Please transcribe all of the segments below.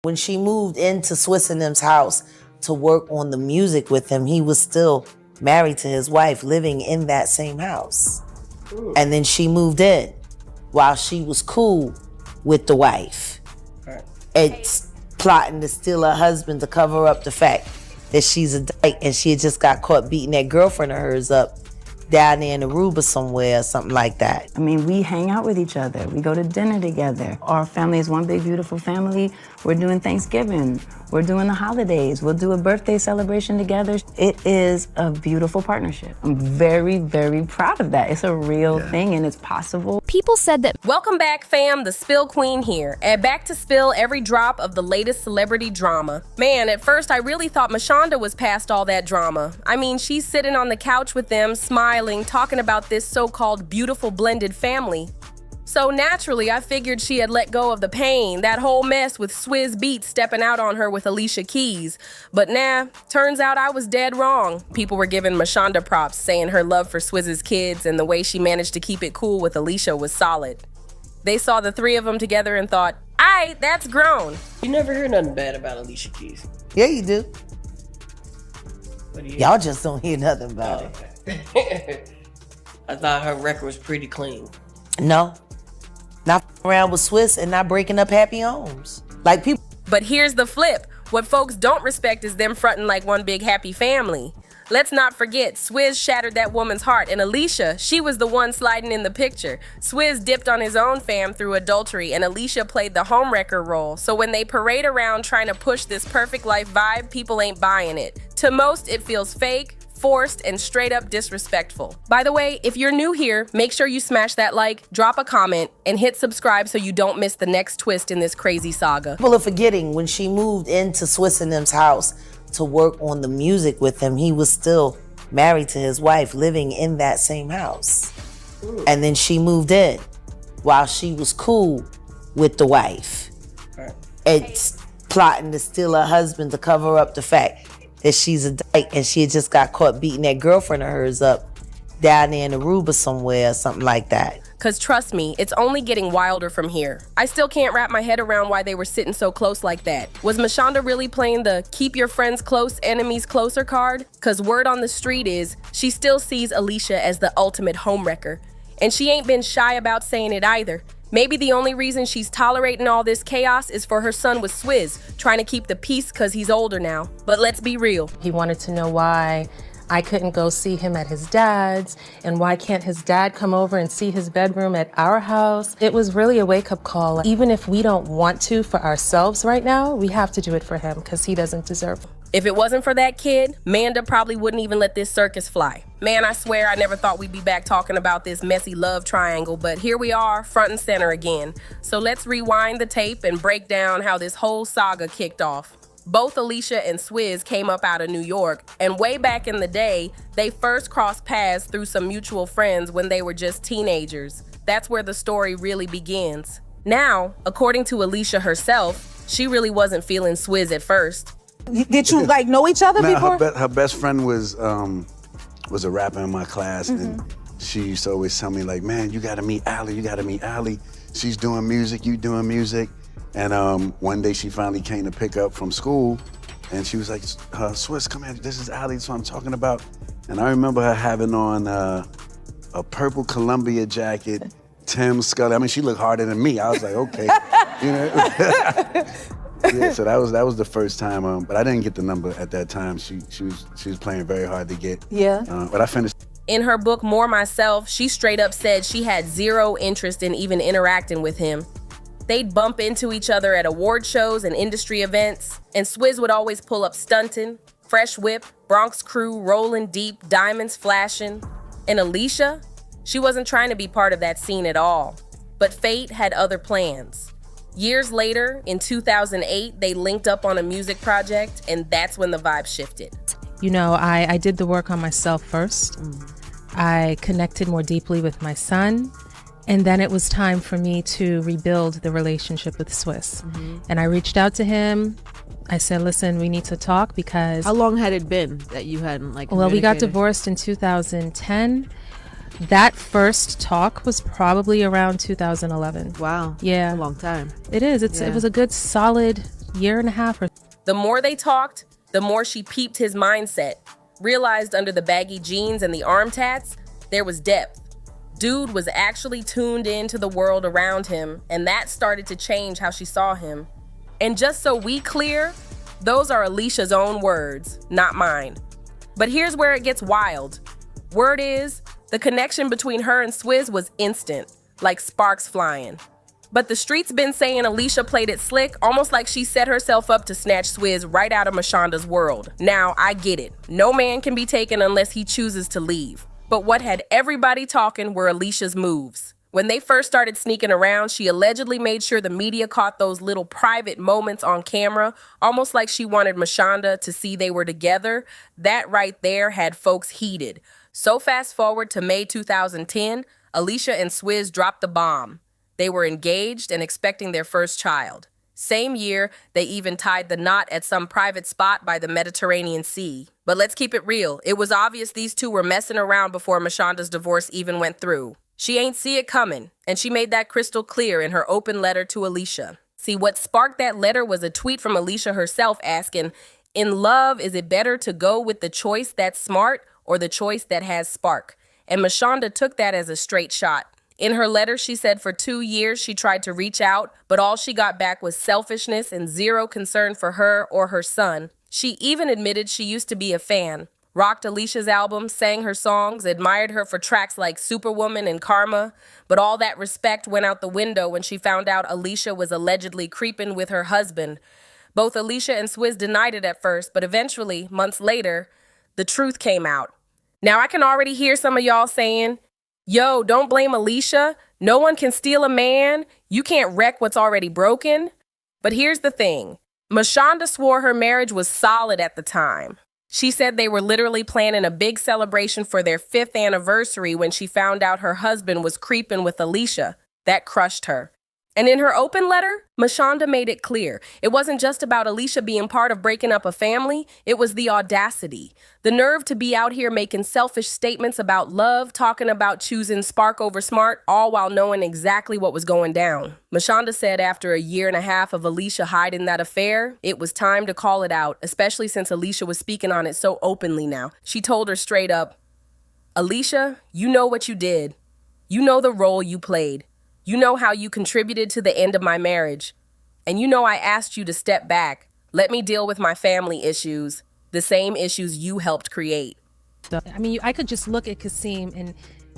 When she moved into Swizz and them's house to work on the music with him, he was still married to his wife, living in that same house. Ooh. And then she moved in while she was cool with the wife. Right. It's plotting to steal her husband to cover up the fact that she's a dyke and she had just got caught beating that girlfriend of hers up down there in Aruba somewhere or something like that. I mean, we hang out with each other. We go to dinner together. Our family is one big, beautiful family. We're doing Thanksgiving. We're doing the holidays. We'll do a birthday celebration together. It is a beautiful partnership. I'm very, very proud of that. It's a real thing and it's possible. People said that. Welcome back, fam. The Spill Queen here. And back to spill every drop of the latest celebrity drama. Man, at first I really thought Mashonda was past all that drama. I mean, she's sitting on the couch with them, smiling, talking about this so-called beautiful blended family. So naturally, I figured she had let go of the pain, that whole mess with Swizz Beatz stepping out on her with Alicia Keys. But nah, turns out I was dead wrong. People were giving Mashanda props, saying her love for Swizz's kids and the way she managed to keep it cool with Alicia was solid. They saw the three of them together and thought, aight, that's grown. You never hear nothing bad about Alicia Keys. Yeah, you do. What do you Y'all just don't hear nothing about it. I thought her record was pretty clean. No. Not around with Swizz and not breaking up happy homes. Like people. But here's the flip. What folks don't respect is them fronting like one big happy family. Let's not forget, Swizz shattered that woman's heart, and Alicia, she was the one sliding in the picture. Swizz dipped on his own fam through adultery, and Alicia played the homewrecker role. So when they parade around trying to push this perfect life vibe, people ain't buying it. To most, it feels fake, forced, and straight up disrespectful. By the way, if you're new here, make sure you smash that like, drop a comment, and hit subscribe so you don't miss the next twist in this crazy saga. People are forgetting when she moved into Swizz and them's house to work on the music with him, he was still married to his wife, living in that same house. Ooh. And then she moved in while she was cool with the wife. Right. It's plotting to steal her husband to cover up the fact that she's a dyke and she had just got caught beating that girlfriend of hers up down there in Aruba somewhere or something like that. Cause trust me, it's only getting wilder from here. I still can't wrap my head around why they were sitting so close like that. Was Mashanda really playing the keep your friends close, enemies closer card? Cause word on the street is she still sees Alicia as the ultimate homewrecker. And she ain't been shy about saying it either. Maybe the only reason she's tolerating all this chaos is for her son with Swizz, trying to keep the peace cause he's older now. But let's be real. He wanted to know why I couldn't go see him at his dad's, and why can't his dad come over and see his bedroom at our house? It was really a wake-up call. Even if we don't want to for ourselves right now, we have to do it for him because he doesn't deserve it. If it wasn't for that kid, Manda probably wouldn't even let this circus fly. Man, I swear I never thought we'd be back talking about this messy love triangle, but here we are, front and center again. So let's rewind the tape and break down how this whole saga kicked off. Both Alicia and Swizz came up out of New York, and way back in the day, they first crossed paths through some mutual friends when they were just teenagers. That's where the story really begins. Now, according to Alicia herself, she really wasn't feeling Swizz at first. Did you like know each other before? Her best friend was a rapper in my class, and she used to always tell me like, man, you gotta meet Ali, you gotta meet Ali. She's doing music, you doing music. And one day she finally came to pick up from school, and she was like, Swizz, come here, this is Ali, that's what I'm talking about. And I remember her having on a purple Columbia jacket, Tim Scully. I mean, she looked harder than me. I was like, okay, you know. Yeah, so that was the first time, but I didn't get the number at that time. She was playing very hard to get. Yeah. But I finished. In her book, More Myself, she straight up said she had zero interest in even interacting with him. They'd bump into each other at award shows and industry events, and Swizz would always pull up stunting, fresh whip, Bronx crew rolling deep, diamonds flashing. And Alicia, she wasn't trying to be part of that scene at all. But fate had other plans. Years later, in 2008, they linked up on a music project, and that's when the vibe shifted. You know, I did the work on myself first. I connected more deeply with my son. And then it was time for me to rebuild the relationship with Swizz. And I reached out to him. I said, listen, we need to talk because... How long had it been that you hadn't Well, we got divorced in 2010. That first talk was probably around 2011. Wow. Yeah. That's a long time. It is. It was a good solid year and a half or The more they talked, the more she peeped his mindset, realized under the baggy jeans and the arm tats, there was depth. Dude was actually tuned into the world around him, and that started to change how she saw him. And just so we clear, those are Alicia's own words, not mine. But here's where it gets wild. Word is, the connection between her and Swizz was instant, like sparks flying. But the streets been saying Alicia played it slick, almost like she set herself up to snatch Swizz right out of Mashonda's world. Now, I get it. No man can be taken unless he chooses to leave. But what had everybody talking were Alicia's moves. When they first started sneaking around, she allegedly made sure the media caught those little private moments on camera, almost like she wanted Mashanda to see they were together. That right there had folks heated. So fast forward to May 2010, Alicia and Swizz dropped the bomb. They were engaged and expecting their first child. Same year, they even tied the knot at some private spot by the Mediterranean Sea. But let's keep it real. It was obvious these two were messing around before Mashonda's divorce even went through. She ain't see it coming, and she made that crystal clear in her open letter to Alicia. See, what sparked that letter was a tweet from Alicia herself asking, "In love, is it better to go with the choice that's smart or the choice that has spark?" And Mashanda took that as a straight shot. In her letter, she said for 2 years she tried to reach out, but all she got back was selfishness and zero concern for her or her son. She even admitted she used to be a fan, rocked Alicia's album, sang her songs, admired her for tracks like Superwoman and Karma, but all that respect went out the window when she found out Alicia was allegedly creeping with her husband. Both Alicia and Swizz denied it at first, but eventually, months later, the truth came out. Now I can already hear some of y'all saying, "Yo, don't blame Alicia. No one can steal a man. You can't wreck what's already broken." But here's the thing. Mashanda swore her marriage was solid at the time. She said they were literally planning a big celebration for their 5th anniversary when she found out her husband was creeping with Alicia. That crushed her. And in her open letter, Mashanda made it clear. It wasn't just about Alicia being part of breaking up a family. It was the audacity. The nerve to be out here making selfish statements about love, talking about choosing spark over smart, all while knowing exactly what was going down. Mashanda said after a year and a half of Alicia hiding that affair, it was time to call it out, especially since Alicia was speaking on it so openly now. She told her straight up, "Alicia, you know what you did. You know the role you played. You know how you contributed to the end of my marriage. And you know I asked you to step back. Let me deal with my family issues, the same issues you helped create." I mean, I could just look at Kasim and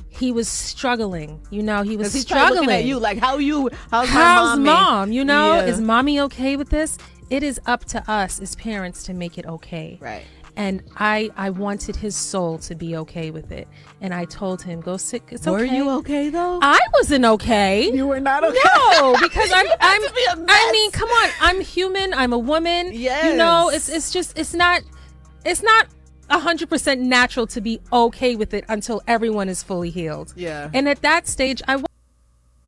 he was struggling. You know, he was He's probably struggling. looking at you like, how's How's mommy? mom? You know, Yeah. is mommy okay with this? It is up to us as parents to make it okay. Right. And I wanted his soul to be okay with it. And I told him, go sit. It's okay. Were you okay though? I wasn't okay. You were not okay. No, because You had to be a mess. I mean, come on. I'm human. I'm a woman. Yes. You know, it's not 100% natural to be okay with it until everyone is fully healed. Yeah. And at that stage,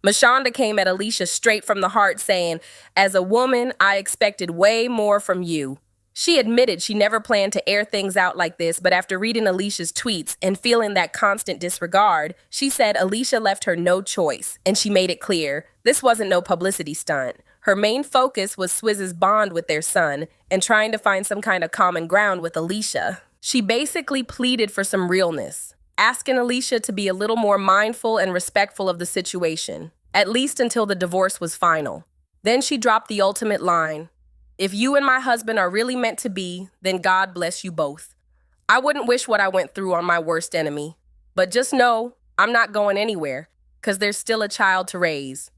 Mashanda came at Alicia straight from the heart saying, "As a woman, I expected way more from you." She admitted she never planned to air things out like this, but after reading Alicia's tweets and feeling that constant disregard, she said Alicia left her no choice, and she made it clear this wasn't no publicity stunt. Her main focus was Swizz's bond with their son and trying to find some kind of common ground with Alicia. She basically pleaded for some realness, asking Alicia to be a little more mindful and respectful of the situation, at least until the divorce was final. Then she dropped the ultimate line. "If you and my husband are really meant to be, then God bless you both. I wouldn't wish what I went through on my worst enemy. But just know, I'm not going anywhere, because there's still a child to raise."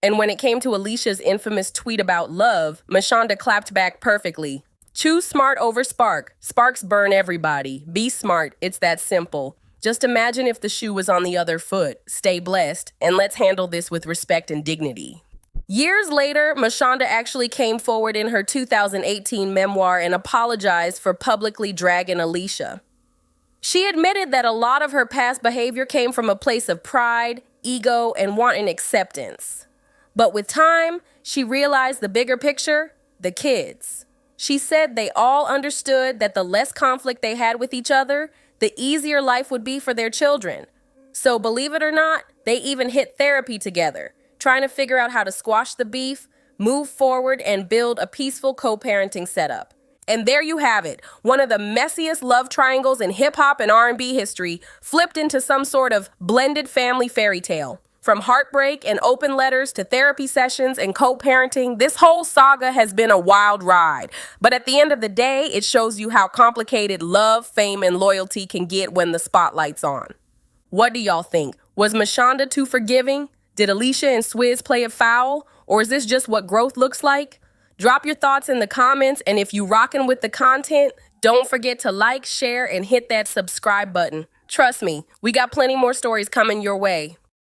And when it came to Alicia's infamous tweet about love, Mashanda clapped back perfectly. "Choose smart over spark. Sparks burn everybody. Be smart. It's that simple. Just imagine if the shoe was on the other foot. Stay blessed, and let's handle this with respect and dignity." Years later, Mashanda actually came forward in her 2018 memoir and apologized for publicly dragging Alicia. She admitted that a lot of her past behavior came from a place of pride, ego, and wanting acceptance. But with time, she realized the bigger picture, the kids. She said they all understood that the less conflict they had with each other, the easier life would be for their children. So believe it or not, they even hit therapy together, trying to figure out how to squash the beef, move forward, and build a peaceful co-parenting setup. And there you have it, one of the messiest love triangles in hip-hop and R&B history flipped into some sort of blended family fairy tale. From heartbreak and open letters to therapy sessions and co-parenting, this whole saga has been a wild ride. But at the end of the day, it shows you how complicated love, fame, and loyalty can get when the spotlight's on. What do y'all think? Was Mashanda too forgiving? Did Alicia and Swizz play it foul? Or is this just what growth looks like? Drop your thoughts in the comments, and if you rockin' with the content, don't forget to like, share, and hit that subscribe button. Trust me, we got plenty more stories coming your way.